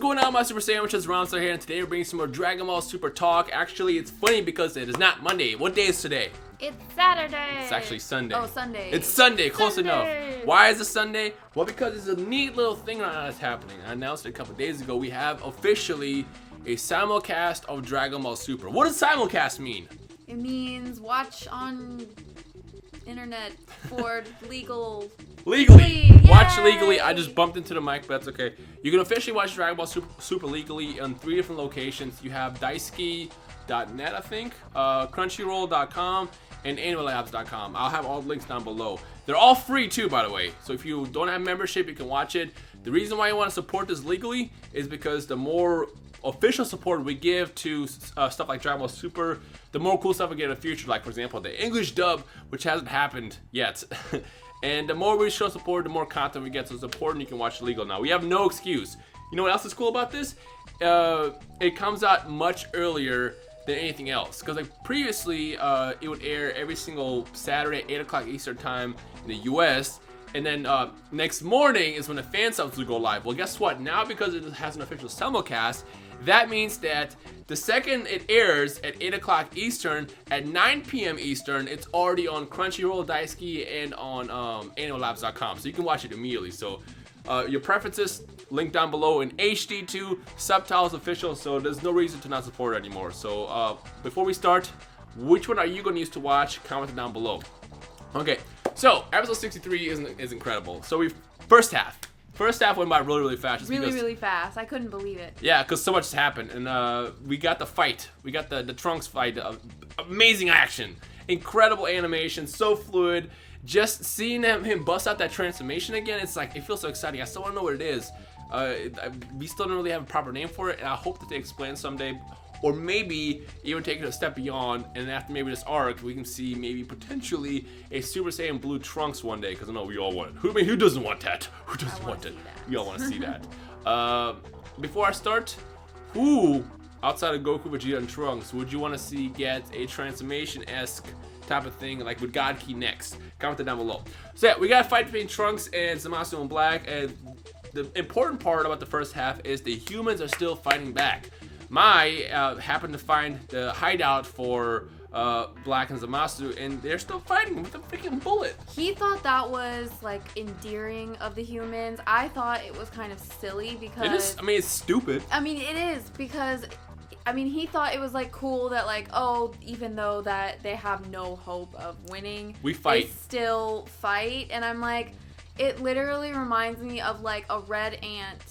going on, my Super Sandwiches? Rhymestyle here, and today we're bringing some more Dragon Ball Super talk. Actually, it's funny because it is not Monday. What day is today? It's Saturday. It's actually Sunday. Oh, Sunday. It's Sunday, close Sunday. enough. Why is it Sunday? Well, because it's a neat little thing that's happening. I announced it a couple days ago. We have officially a simulcast of Dragon Ball Super. What does simulcast mean? It means watch on internet for legally. Watch Yay! legally. I just bumped into the mic, but that's okay. You can officially watch Dragon Ball Super legally on 3 different locations. You have daisuke.net, I think, crunchyroll.com, and animalabs.com. I'll have all the links down below. They're all free too, by the way. So if you don't have membership, you can watch it. The reason why you want to support this legally is because the more official support we give to stuff like Dragon Ball Super, the more cool stuff we get in the future. Like, for example, the English dub, which hasn't happened yet. And the more we show support, the more content we get. So it's important you can watch legal now. We have no excuse. You know what else is cool about this? It comes out much earlier than anything else. Because like previously, it would air every single Saturday at 8 o'clock Eastern time in the US. And then next morning is when the fan subs would go live. Well, guess what? Now because it has an official simulcast, that means that the second it airs at 8 o'clock Eastern, at 9 p.m. Eastern, it's already on Crunchyroll, Daisuke, and on animalabs.com. So you can watch it immediately. So your preferences, link down below in HD too, subtitles official, so there's no reason to not support it anymore. So before we start, which one are you going to use to watch? Comment it down below. Okay, so episode 63 is incredible. So first half went by really fast. Really fast. I couldn't believe it. Yeah, because so much has happened, and we got the fight. We got the Trunks fight. Amazing action, incredible animation, so fluid. Just seeing him bust out that transformation again, it's like, it feels so exciting. I still want to know what it is. We still don't really have a proper name for it, and I hope that they explain someday. Or maybe even take it a step beyond, and after maybe this arc, we can see maybe potentially a Super Saiyan Blue Trunks one day. Because I know we all want it. Who doesn't want that? Who doesn't want it? We all want to see that. Before I start, who outside of Goku, Vegeta, and Trunks would you want to see get a transformation-esque type of thing, like with God Ki next? Comment that down below. So yeah, we got a fight between Trunks and Zamasu in Black, and the important part about the first half is the humans are still fighting back. Mai happened to find the hideout for Black and Zamasu, and they're still fighting with a freaking bullet. He thought that was like endearing of the humans. I thought it was kind of silly because it is. I mean, it's stupid. I mean, it is because he thought it was like cool that like, oh, even though that they have no hope of winning, we fight. They still fight, and I'm like, it literally reminds me of like a red ant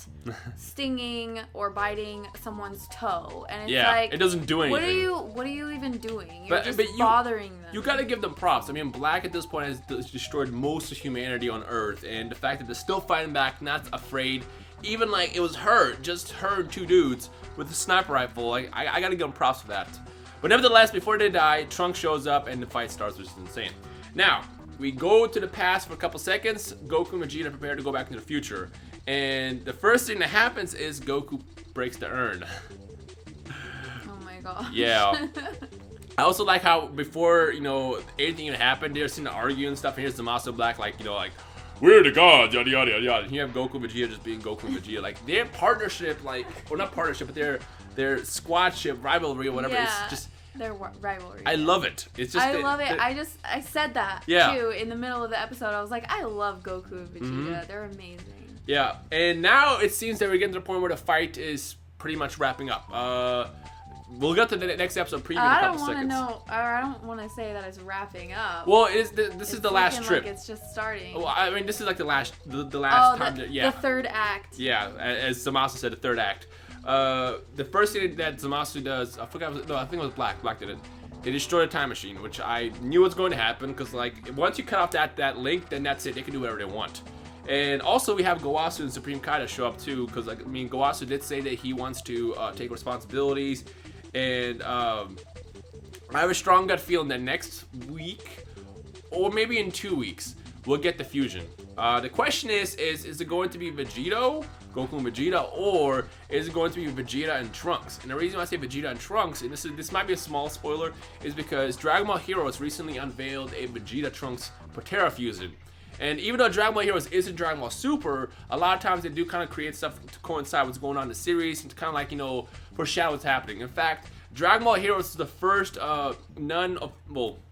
stinging or biting someone's toe, and it's like, it doesn't do anything. What are you even doing? You're just you, bothering them. You gotta give them props. I mean, Black at this point has destroyed most of humanity on Earth, and the fact that they're still fighting back, not afraid, even like it was just her and 2 dudes with a sniper rifle. Like, I gotta give them props for that. But nevertheless, before they die, Trunks shows up and the fight starts, which is insane. Now, we go to the past for a couple seconds. Goku and Vegeta prepare to go back into the future. And the first thing that happens is Goku breaks the urn. Oh my god. Yeah. I also like how before, anything even happened, they're seen to argue and stuff. And here's Zamasu Black, like, we're the gods, yada yada yada. And you have Goku and Vegeta just being Goku and Vegeta. Like, their partnership, like, or not partnership, but their squadship, rivalry or whatever, yeah. It's just... Their rivalry. I love it. It's just. I love it. I said that too in the middle of the episode. I was like, I love Goku and Vegeta. Mm-hmm. They're amazing. Yeah, and now it seems that we're getting to the point where the fight is pretty much wrapping up. We'll get to the next episode preview in a couple seconds. I don't want to say that it's wrapping up. Well, this is the last trip. Like it's just starting. Well, I mean, this is like the last time. The third act. Yeah, as Zamasu said, the third act. The first thing that Zamasu does, I think it was Black. Black did it. They destroy the time machine, which I knew was going to happen because, like, once you cut off that link, then that's it. They can do whatever they want. And also, we have Gowasu and Supreme Kaida show up too, because, like, I mean, Gowasu did say that he wants to take responsibilities, and I have a strong gut feeling that next week, or maybe in 2 weeks, we'll get the fusion. The question is it going to be Goku and Vegeta, or is it going to be Vegeta and Trunks? And the reason why I say Vegeta and Trunks, and this might be a small spoiler, is because Dragon Ball Heroes recently unveiled a Vegeta Trunks Potara fusion. And even though Dragon Ball Heroes isn't Dragon Ball Super, a lot of times they do kind of create stuff to coincide with what's going on in the series and to kind of like, foreshadow what's happening. In fact, Dragon Ball Heroes is the first not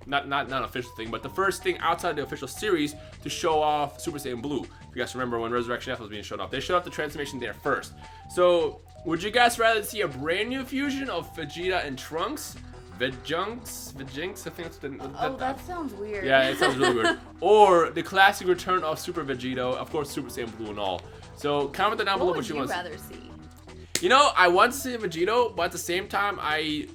official thing, but the first thing outside the official series to show off Super Saiyan Blue. If you guys remember when Resurrection F was being shown off, they showed off the transformation there first. So, would you guys rather see a brand new fusion of Vegeta and Trunks? Vejunks, I think that's that sounds weird. Yeah, it sounds really weird. Or the classic return of Super Vegeta, of course, Super Saiyan Blue and all. So comment down below what you want to see. What would you rather see? I want to see Vegeta, but at the same time, I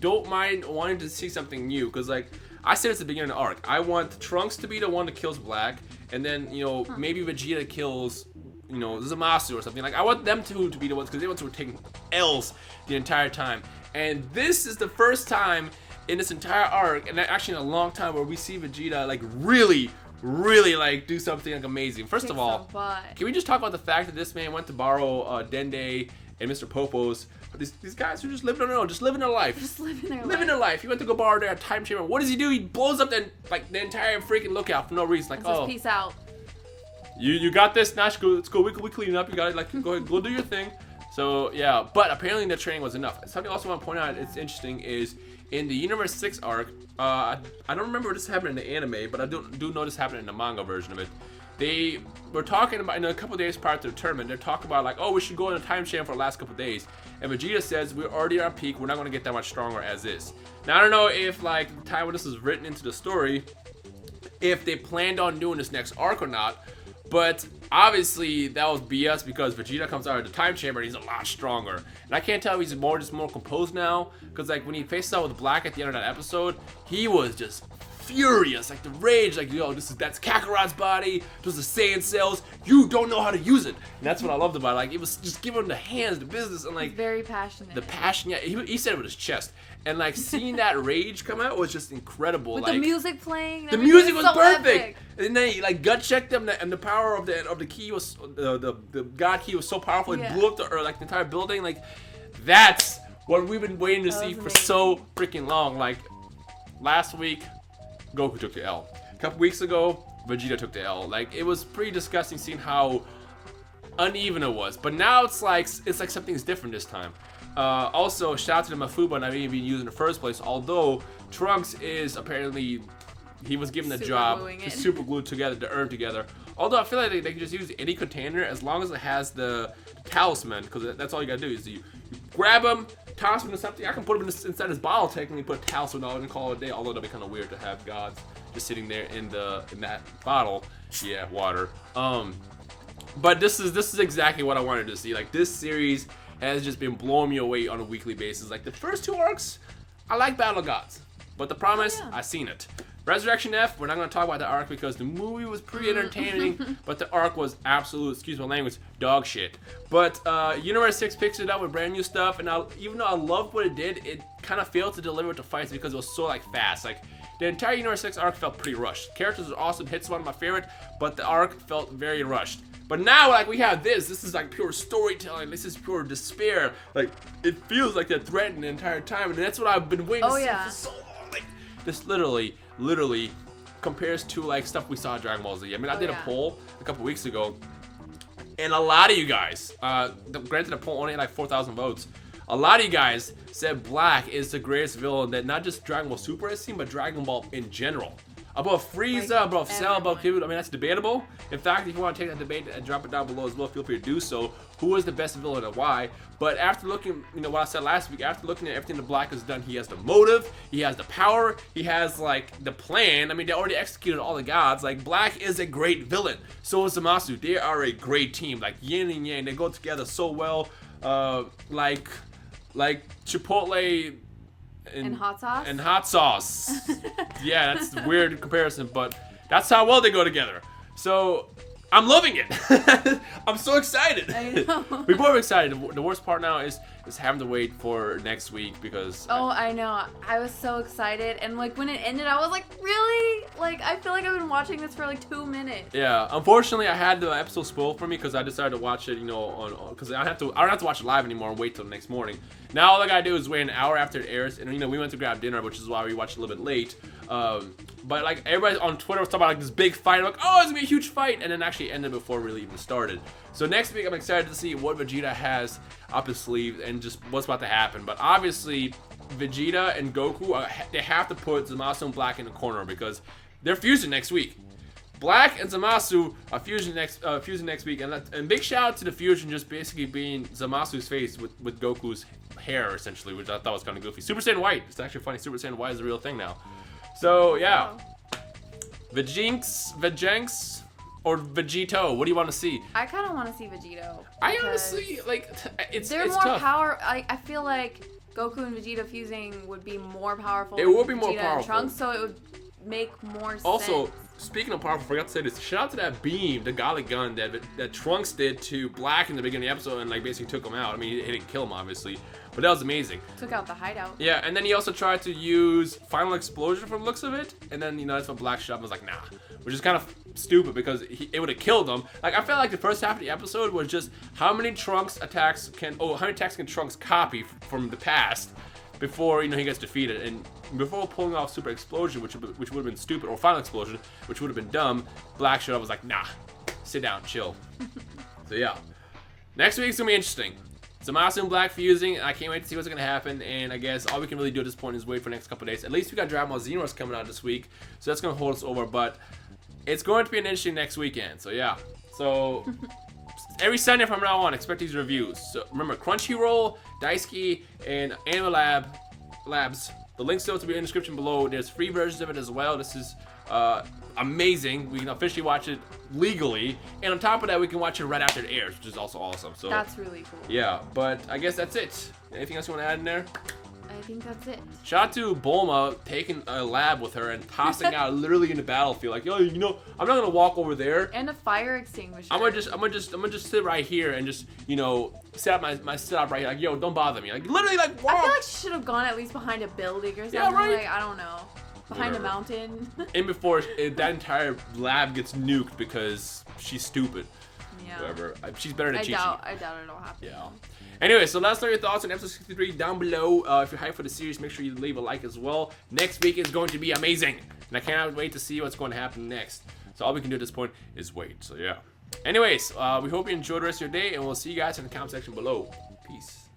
don't mind wanting to see something new. Because, I said it's the beginning of the arc. I want Trunks to be the one that kills Black. And then, maybe Vegeta kills, Zamasu or something. I want them two to be the ones, because they were taking L's the entire time. And this is the first time in this entire arc, and actually in a long time, where we see Vegeta, really, do something, amazing. First of all, can we just talk about the fact that this man went to borrow Dende and Mr. Popo's? These guys who just living on their own, just living their life. Living their life. He went to go borrow their time chamber. What does he do? He blows up the entire freaking lookout for no reason. Says, peace out. You got this, Nash. Let's go. We clean up. You got it. Go ahead, go do your thing. So yeah, but apparently the training was enough. Something I also want to point out, it's interesting, is in the Universe 6 arc, I don't remember this happened in the anime, but I do know this happened in the manga version of it. They were talking about, in a couple days prior to the tournament, they're talking about we should go in a time chamber for the last couple days. And Vegeta says, we're already at our peak, we're not going to get that much stronger as is. Now I don't know if the time when this was written into the story, if they planned on doing this next arc or not. But obviously that was BS, because Vegeta comes out of the time chamber and he's a lot stronger. And I can't tell if he's just more composed now, because when he faces out with Black at the end of that episode, he was just furious, the rage, that's Kakarot's body, those are Saiyan cells, you don't know how to use it. And that's what I loved about it. It was just giving him the hands, the business, and he's very passionate. The passion, yeah, he said it with his chest. And seeing that rage come out was just incredible. With the music playing, the music was so perfect. Epic. And then he gut checked them, and the power of the key was the God key was so powerful, it blew up the entire building. That's what we've been waiting to see for so freaking long. Last week, Goku took the L. A couple weeks ago, Vegeta took the L. It was pretty disgusting seeing how uneven it was. But now it's like something's different this time. Also, shout out to the Mafuba not even being used in the first place. Although Trunks is apparently, he was given the job to super glue together, to earn together. Although I feel like they can just use any container as long as it has the talisman, because that's all you gotta do is you grab him, toss him into something. I can put him inside his bottle, technically put a talisman on it and call it a day. Although that'd be kind of weird to have gods just sitting there in that bottle. Yeah, water. But this is exactly what I wanted to see. This series has just been blowing me away on a weekly basis. The first two arcs, I like Battle of Gods, but the Promise, I seen it. Resurrection F, we're not going to talk about the arc because the movie was pretty entertaining, but the arc was absolute, excuse my language, dog shit. But Universe 6 picks it up with brand new stuff, and even though I loved what it did, it kind of failed to deliver with the fights because it was so fast. The entire Universe 6 arc felt pretty rushed. Characters were awesome, Hits one of my favorite, but the arc felt very rushed. But now, we have this is pure storytelling. This is pure despair. It feels like they're threatened the entire time, and that's what I've been waiting to see for so long. This literally compares to stuff we saw in Dragon Ball Z. I mean, I did a poll a couple weeks ago, and a lot of you guys, granted the poll only had 4,000 votes, a lot of you guys said Black is the greatest villain that not just Dragon Ball Super has seen, but Dragon Ball in general. Above Frieza, above Cell, above Kid. I mean, that's debatable. In fact, if you want to take that debate and drop it down below as well, feel free to do so. Who is the best villain and why? But after looking, what I said last week, after looking at everything that Black has done, he has the motive, he has the power, he has the plan. I mean, they already executed all the gods. Black is a great villain. So is Zamasu. They are a great team. Yin and Yang, they go together so well. Like Chipotle and hot sauce. And hot sauce. Yeah, that's a weird comparison, but that's how well they go together. So I'm loving it. I'm so excited. I know. We're both excited. The worst part now is having to wait for next week because. Oh, I know. I was so excited, and when it ended, I was like, really? I feel like I've been watching this for 2 minutes. Yeah. Unfortunately, I had the episode spoiled for me because I decided to watch it, on because I don't have to watch it live anymore and wait till the next morning. Now all I gotta do is wait an hour after it airs, and we went to grab dinner, which is why we watched a little bit late. But like everybody on Twitter was talking about like this big fight. I'm like, oh, it's gonna be a huge fight, and then actually ended before it really even started. So next week I'm excited to see what Vegeta has up his sleeve and just what's about to happen. But obviously, Vegeta and Goku, they have to put Zamasu and Black in the corner because they're fusing next week. Black and Zamasu are fusing next week, and big shout out to the fusion just basically being Zamasu's face with Goku's hair essentially, which I thought was kind of goofy. Super Saiyan White. It's actually funny. Super Saiyan White is a real thing now. So yeah, Vejenks, or Vegito. What do you want to see? I kind of want to see Vegito. I honestly like it's they're it's more tough. power. I feel like Goku and Vegeta fusing would be more powerful. It would be than more Vegeta powerful. And Trunks, so it would make more Also, sense. speaking of powerful, I forgot to say this. Shout out to that beam, the Godly Gun that Trunks did to Black in the beginning of the episode and like basically took him out. I mean, he didn't kill him obviously, but that was amazing. Took out the hideout. Yeah, and then he also tried to use Final Explosion from the looks of it, and then that's when Black shot him. Was like, nah, which is kind of stupid because it would have killed him. Like I felt like the first half of the episode was just how many attacks can Trunks copy from the past before he gets defeated, and before pulling off Super Explosion, which would have been stupid, or Final Explosion, which would have been dumb. Black showed up, was like, nah, sit down, chill. So yeah, next week's gonna be interesting. Zamasu and Black fusing. I can't wait to see what's gonna happen, and I guess all we can really do at this point is wait for the next couple days. At least we got Dragon Ball Xenoverse coming out this week, so that's gonna hold us over. But it's going to be an interesting next weekend. So yeah, so. Every Sunday from now on, expect these reviews. So remember, Crunchyroll, Daisuke, and Anime Labs. The links to it will be in the description below. There's free versions of it as well. This is amazing. We can officially watch it legally, and on top of that, we can watch it right after it airs, which is also awesome. So That's really cool. yeah, but I guess that's it. Anything else you want to add in there? I think that's it. Shout out to Bulma taking a lab with her and tossing out literally in the battlefield. Like, yo, I'm not gonna walk over there. And a fire extinguisher. I'm gonna just sit right here and just set up my setup right here. Like, yo, don't bother me. Like, literally, like, walk. I feel like she should have gone at least behind a building or something. Yeah, right. Like, I don't know. Behind Whatever. a mountain. And before that entire lab gets nuked because she's stupid. Yeah. Whatever. She's better than Chi-Chi. I doubt it'll happen. Yeah. Anyway, so let us know your thoughts on episode 63 down below. If you're hyped for the series, make sure you leave a like as well. Next week is going to be amazing, and I cannot wait to see what's going to happen next. So all we can do at this point is wait. So yeah. Anyways, we hope you enjoyed the rest of your day, and we'll see you guys in the comment section below. Peace.